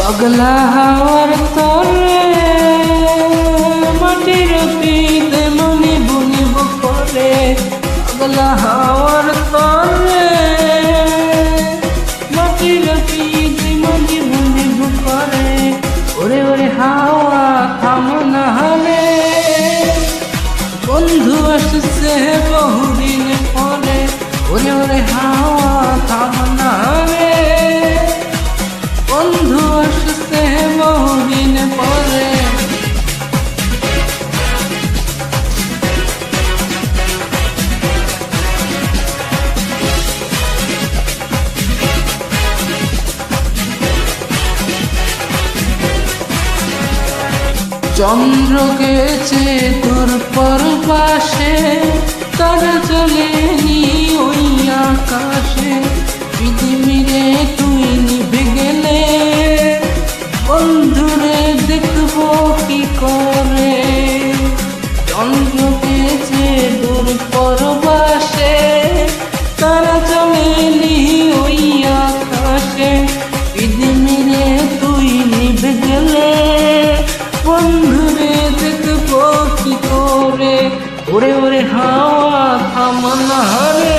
পাগলা হাওয়ার তরে মাটির পিতে মনি বুনিব করে, পাগলা হাওয়ার তরে মাটির পিতে মনি বুনিব করে। ওরে ওরে হাওয়া থামো না রে, বন্ধু আসছে বহুদিন পরে। ওরে ওরে হাওয়া থামো না রে, বন্ধু আসছে বহুদিন পরে। চন্দ্র গেছে তোর পরবাসে, তারা চলেনি ওই আকাশে। পৃথিবীরে তুই নিভে গেলে বন্ধুরে দেখবো কি করে। চন্দ্র গেছে তোর পরবাসে, তারা চলেনি ওই আকাশে। পৃথিবীরে তুই নিভে গেলে বন্ধুরে দেখবো কি করে। ওরে ওরে হাওয়া থামো না রে,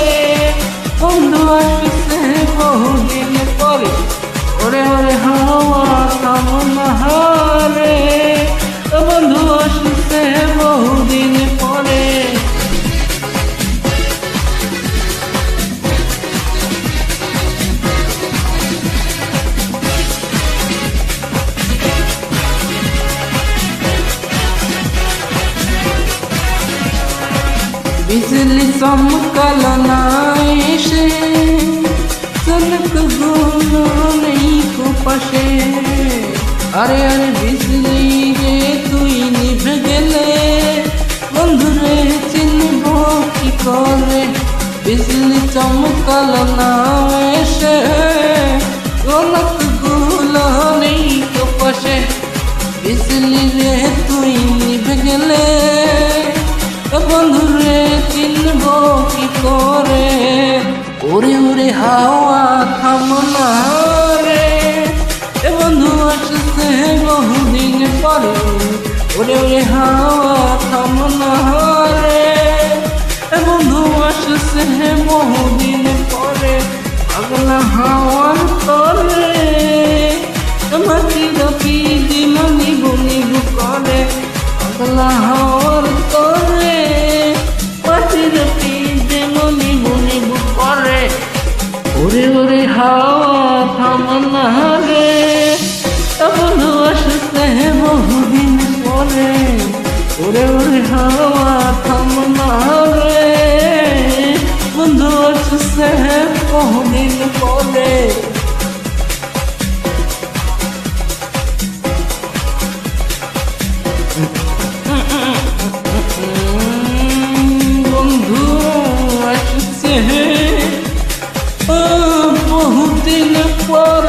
বন্ধু আসছে বহুদিন পরে। ওরে ওরে হাওয়া থামো না রে, বন্ধু আসছে বহুদিন পরে। बिजली चमकल ना एसे, सनक गुलो नहीं को पशे। अरे अरे बिजली रे तुई निभ गेले, बंधु रे चिन्हबो की करे। बिजली चमकल ना एसे, सनक गुलो नहीं को पशे। बिजली रे तुई निभ गेले, বন্ধুরে চিনবো কি করে। ওরে ওরে হাওয়া থামো না রে, বন্ধু আসছে বহুদিন পরে। ওরে ওরে হাওয়া থামো না রে, বন্ধু আসছে বহুদিন পরে। পাগলা হাওয়ার তরে মাটির পিদি মনি বুনিব করে, পাগলা হাওয়ার তরে মাটির পিদি মনি বুনিব করে। ওরে ওরে হাওয়া থামো না রে, বন্ধু আসছে বহুদিন পরে। ওরে ওরে হাওয়া থামো না রে, বন্ধু আসছে বহুদিন পরে। বন্ধু আসছে বহুদিন পর।